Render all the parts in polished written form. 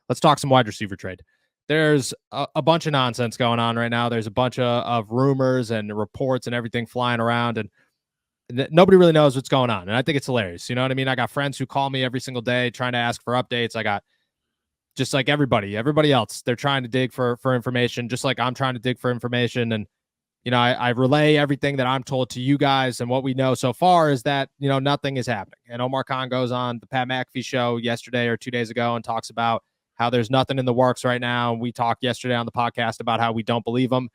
let's talk some wide receiver trade. There's a bunch of nonsense going on right now. There's a bunch of rumors and reports and everything flying around, and nobody really knows what's going on. And I think it's hilarious. You know what I mean? I got friends who call me every single day trying to ask for updates. I got just like everybody else. They're trying to dig for information, just like I'm trying to dig for information. And I relay everything that I'm told to you guys, and what we know so far is that, nothing is happening. And Omar Khan goes on the Pat McAfee show yesterday or 2 days ago and talks about how there's nothing in the works right now. And we talked yesterday on the podcast about how we don't believe him.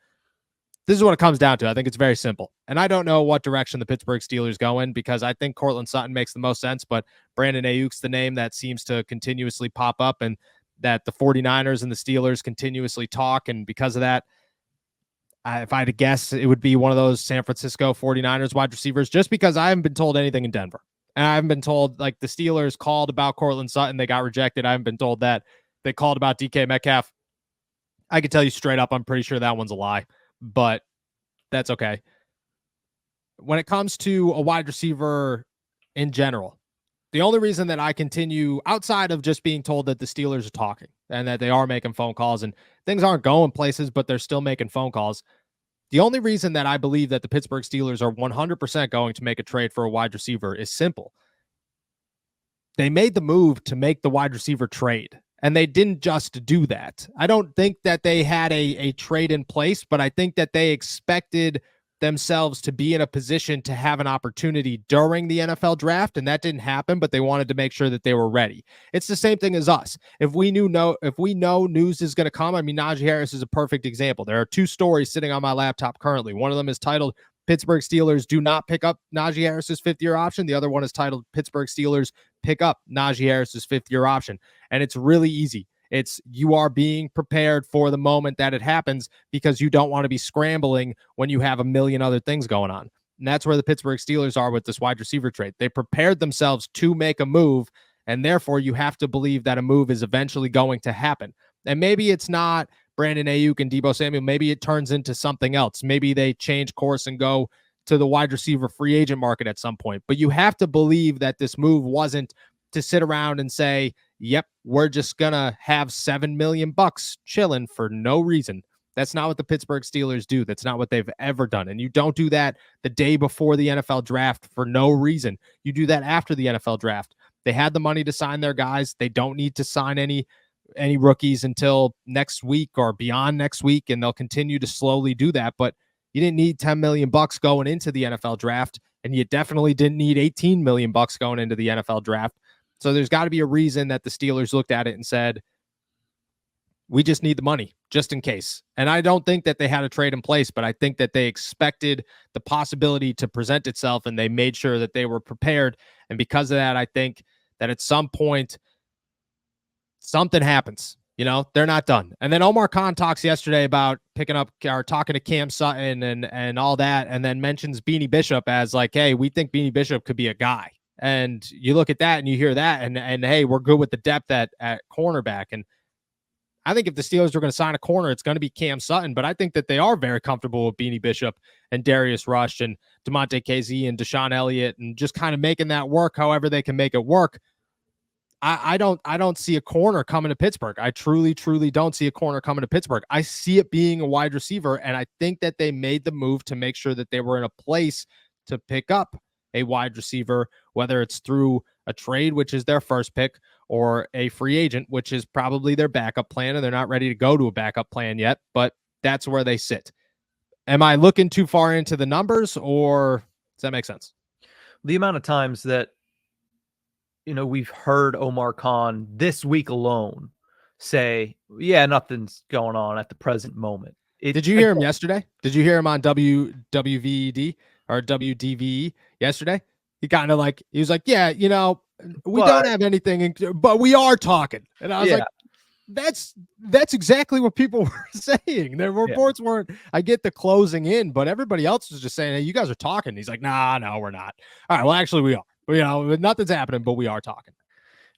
This is what it comes down to. I think it's very simple. And I don't know what direction the Pittsburgh Steelers go in, because I think Courtland Sutton makes the most sense, but Brandon Ayuk's the name that seems to continuously pop up, and that the 49ers and the Steelers continuously talk. And because of that, if I had to guess, it would be one of those San Francisco 49ers wide receivers, just because I haven't been told anything in Denver. And I haven't been told, like, the Steelers called about Courtland Sutton. They got rejected. I haven't been told that. They called about DK Metcalf. I can tell you straight up, I'm pretty sure that one's a lie, but that's okay. When it comes to a wide receiver in general, the only reason that I continue, outside of just being told that the Steelers are talking and that they are making phone calls and things aren't going places, but they're still making phone calls, the only reason that I believe that the Pittsburgh Steelers are 100% going to make a trade for a wide receiver is simple. They made the move to make the wide receiver trade, and they didn't just do that. I don't think that they had a trade in place, but I think that they expected themselves to be in a position to have an opportunity during the NFL draft, and that didn't happen, but they wanted to make sure that they were ready. It's the same thing as us. If we know news is going to come, I mean, Najee Harris is a perfect example. There are 2 stories sitting on my laptop currently. One of them is titled Pittsburgh Steelers do not pick up Najee Harris's 5th-year option. The other one is titled Pittsburgh Steelers pick up Najee Harris's 5th-year option. And it's really easy. It's you are being prepared for the moment that it happens, because you don't want to be scrambling when you have a million other things going on. And that's where the Pittsburgh Steelers are with this wide receiver trade. They prepared themselves to make a move, and therefore you have to believe that a move is eventually going to happen. And maybe it's not Brandon Ayuk and Deebo Samuel. Maybe it turns into something else. Maybe they change course and go to the wide receiver free agent market at some point. But you have to believe that this move wasn't to sit around and say, yep, we're just going to have $7 million chilling for no reason. That's not what the Pittsburgh Steelers do. That's not what they've ever done. And you don't do that the day before the NFL draft for no reason. You do that after the NFL draft. They had the money to sign their guys. They don't need to sign any rookies until next week or beyond next week, and they'll continue to slowly do that. But you didn't need $10 million going into the NFL draft, and you definitely didn't need $18 million going into the NFL draft. So there's got to be a reason that the Steelers looked at it and said, we just need the money just in case. And I don't think that they had a trade in place, but I think that they expected the possibility to present itself, and they made sure that they were prepared. And because of that, I think that at some point something happens. They're not done. And then Omar Khan talks yesterday about picking up or talking to Cam Sutton and all that, and then mentions Beanie Bishop as like, hey, we think Beanie Bishop could be a guy. And you look at that and you hear that, and hey, we're good with the depth at cornerback. And I think if the Steelers are going to sign a corner, it's going to be Cam Sutton. But I think that they are very comfortable with Beanie Bishop and Darius Rush and DeMonte Casey and Deshaun Elliott, and just kind of making that work however they can make it work. I don't see a corner coming to Pittsburgh. I truly don't see a corner coming to Pittsburgh. I see it being a wide receiver, and I think that they made the move to make sure that they were in a place to pick up a wide receiver, whether it's through a trade, which is their first pick, or a free agent, which is probably their backup plan, and they're not ready to go to a backup plan yet, but that's where they sit. Am I looking too far into the numbers, or does that make sense? The amount of times that we've heard Omar Khan this week alone say, yeah, nothing's going on at the present moment. Did you hear him yesterday? Did you hear him on WVED or WDVE yesterday? He kind of like, he was like, yeah, we don't have anything, but we are talking. And I was like, that's exactly what people were saying. Their reports weren't, I get the closing in, but everybody else was just saying, hey, you guys are talking. He's like, nah, no, we're not. All right, well, actually we are. Nothing's happening, but we are talking.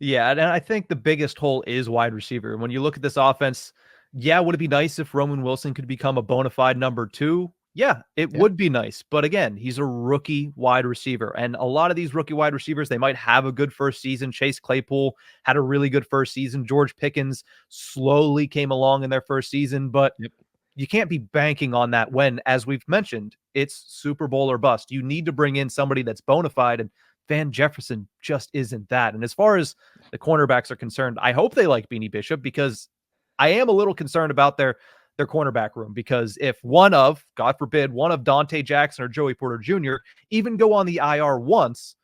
Yeah, and I think the biggest hole is wide receiver. And when you look at this offense, would it be nice if Roman Wilson could become a bona fide number 2? Yeah, it Yeah. would be nice. But again, he's a rookie wide receiver. And a lot of these rookie wide receivers, they might have a good first season. Chase Claypool had a really good first season. George Pickens slowly came along in their first season, but Yep. you can't be banking on that when, as we've mentioned, it's Super Bowl or bust. You need to bring in somebody that's bona fide, and Van Jefferson just isn't that. And as far as the cornerbacks are concerned, I hope they like Beanie Bishop, because I am a little concerned about their cornerback room, because if one of, God forbid, one of Dante Jackson or Joey Porter Jr. even go on the IR once,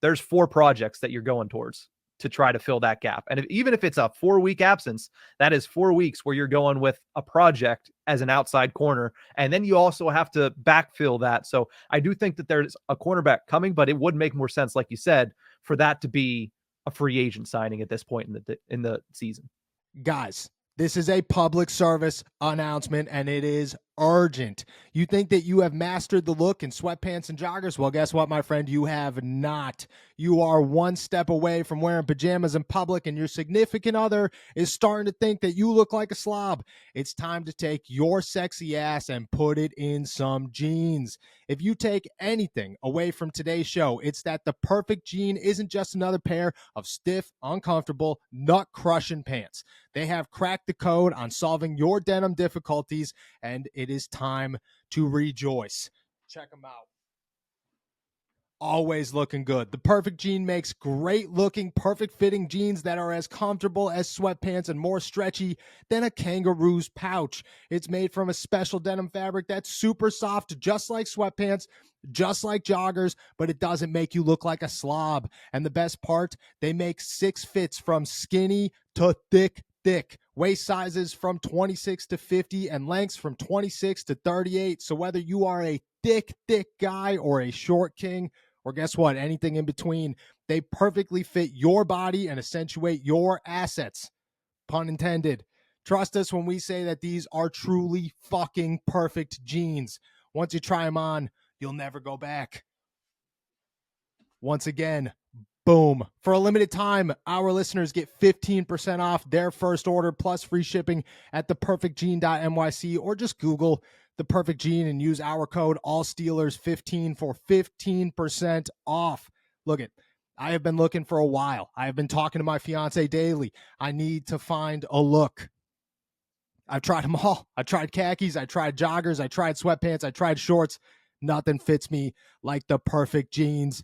there's 4 projects that you're going towards to try to fill that gap. And even if it's a 4-week absence, that is 4 weeks where you're going with a project as an outside corner. And then you also have to backfill that. So I do think that there's a cornerback coming, but it would make more sense, like you said, for that to be a free agent signing at this point in the season. Guys, this is a public service announcement, and it is urgent. You think that you have mastered the look in sweatpants and joggers? Well, guess what, my friend? You have not. You are one step away from wearing pajamas in public, and your significant other is starting to think that you look like a slob. It's time to take your sexy ass and put it in some jeans. If you take anything away from today's show, it's that the perfect jean isn't just another pair of stiff, uncomfortable, nut-crushing pants. They have cracked the code on solving your denim difficulties, and it is time to rejoice. Check them out. Always looking good. The Perfect Jean makes great looking, perfect fitting jeans that are as comfortable as sweatpants and more stretchy than a kangaroo's pouch. It's made from a special denim fabric that's super soft, just like sweatpants, just like joggers, but it doesn't make you look like a slob. And the best part, they make 6 fits from skinny to thick. Waist sizes from 26 to 50 and lengths from 26 to 38. So whether you are a thick guy or a short king, or guess what, anything in between, they perfectly fit your body and accentuate your assets. Pun intended. Trust us when we say that these are truly fucking perfect jeans. Once you try them on, you'll never go back. Once again, boom. For a limited time, our listeners get 15% off their first order plus free shipping at theperfectjean.nyc, or just Google The Perfect Jean and use our code ALLSteelers15 for 15% off. Look I have been looking for a while. I have been talking to my fiance daily. I need to find a look. I've tried them all. I tried khakis, I tried joggers, I tried sweatpants, I tried shorts. Nothing fits me like the perfect jeans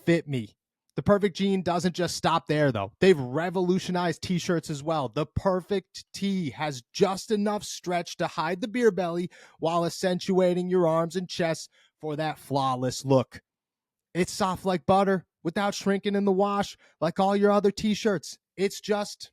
fit me. The Perfect Jean doesn't just stop there, though. They've revolutionized t-shirts as well. The Perfect Tee has just enough stretch to hide the beer belly while accentuating your arms and chest for that flawless look. It's soft like butter without shrinking in the wash like all your other t-shirts. It's just,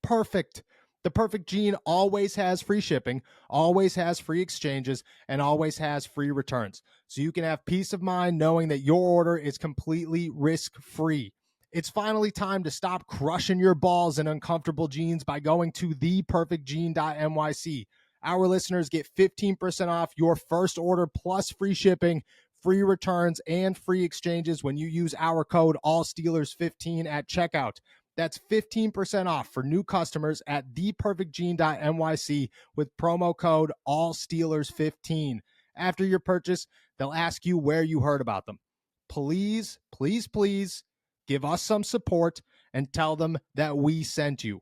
perfect. The Perfect Jean always has free shipping, always has free exchanges, and always has free returns. So you can have peace of mind knowing that your order is completely risk-free. It's finally time to stop crushing your balls in uncomfortable jeans by going to theperfectjean.nyc. Our listeners get 15% off your first order plus free shipping, free returns, and free exchanges when you use our code ALLSteelers15 at checkout. That's 15% off for new customers at theperfectjean.nyc with promo code ALLSteelers15. After your purchase, they'll ask you where you heard about them. Please give us some support and tell them that we sent you.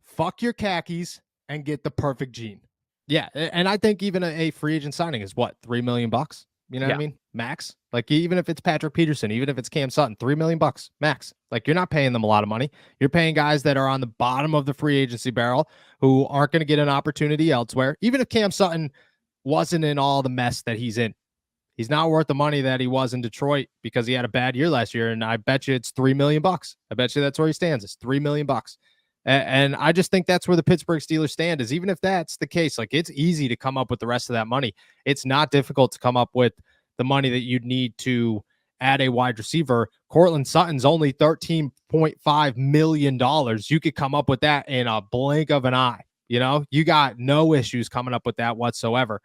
Fuck your khakis and get the Perfect Jean. Yeah, and I think even a free agent signing is what, $3 million? You know what I mean? Max. Like, even if it's Patrick Peterson, even if it's Cam Sutton, $3 million max. Like, you're not paying them a lot of money. You're paying guys that are on the bottom of the free agency barrel who aren't going to get an opportunity elsewhere. Even if Cam Sutton wasn't in all the mess that he's in, he's not worth the money that he was in Detroit because he had a bad year last year. And I bet you it's $3 million. I bet you that's where he stands. It's $3 million. And I just think that's where the Pittsburgh Steelers stand, is even if that's the case, like, it's easy to come up with the rest of that money. It's not difficult to come up with the money that you'd need to add a wide receiver. Courtland Sutton's only $13.5 million. You could come up with that in a blink of an eye. You know, you got no issues coming up with that whatsoever.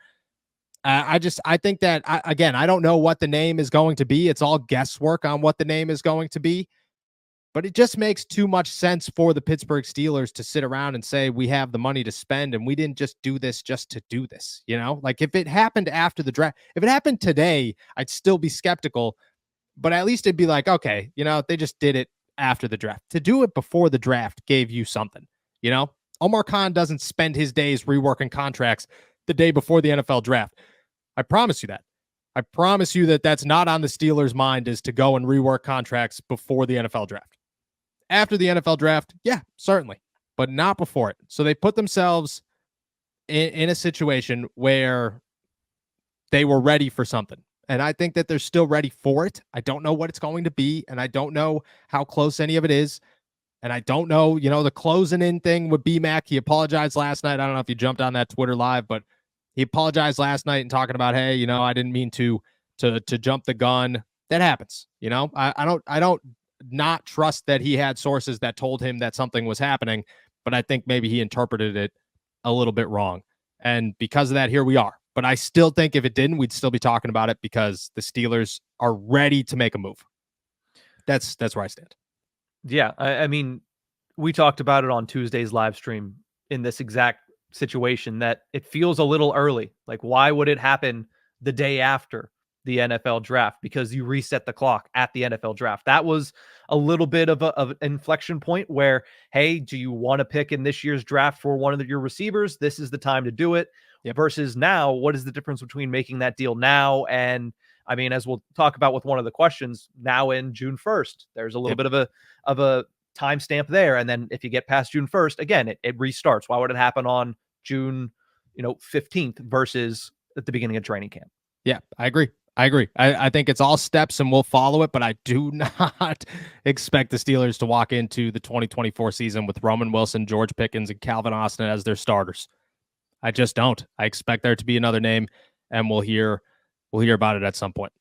I think that, I don't know what the name is going to be. It's all guesswork on what the name is going to be. But it just makes too much sense for the Pittsburgh Steelers to sit around and say, we have the money to spend and we didn't just do this just to do this. Like if it happened after the draft, if it happened today, I'd still be skeptical, but at least it'd be like, okay, they just did it after the draft. To do it before the draft gave you something, Omar Khan doesn't spend his days reworking contracts the day before the NFL draft. I promise you that. I promise you that that's not on the Steelers' mind, is to go and rework contracts before the NFL draft. After the NFL draft, yeah, certainly, but not before it. So they put themselves in a situation where they were ready for something. And I think that they're still ready for it. I don't know what it's going to be, and I don't know how close any of it is. And I don't know, the closing in thing with BMAC. He apologized last night. I don't know if you jumped on that Twitter live, but he apologized last night and talking about, hey, I didn't mean to jump the gun. That happens. I don't not trust that he had sources that told him that something was happening, but I think maybe he interpreted it a little bit wrong. And because of that, here we are. But I still think if it didn't, we'd still be talking about it because the Steelers are ready to make a move. That's where I stand. Yeah, I mean, we talked about it on Tuesday's live stream in this exact situation, that it feels a little early. Like, why would it happen the day after the NFL draft? Because you reset the clock at the NFL draft. That was a little bit of an inflection point where, hey, do you want to pick in this year's draft for one of your receivers? This is the time to do it. Yep. Versus now, what is the difference between making that deal now and, I mean, as we'll talk about with one of the questions, now in June 1st, there's a little bit of a timestamp there. And then if you get past June 1st, again, it restarts. Why would it happen on June 15th versus at the beginning of training camp? Yeah, I agree. I think it's all steps and we'll follow it, but I do not expect the Steelers to walk into the 2024 season with Roman Wilson, George Pickens, and Calvin Austin as their starters. I just don't. I expect there to be another name, and we'll hear about it at some point.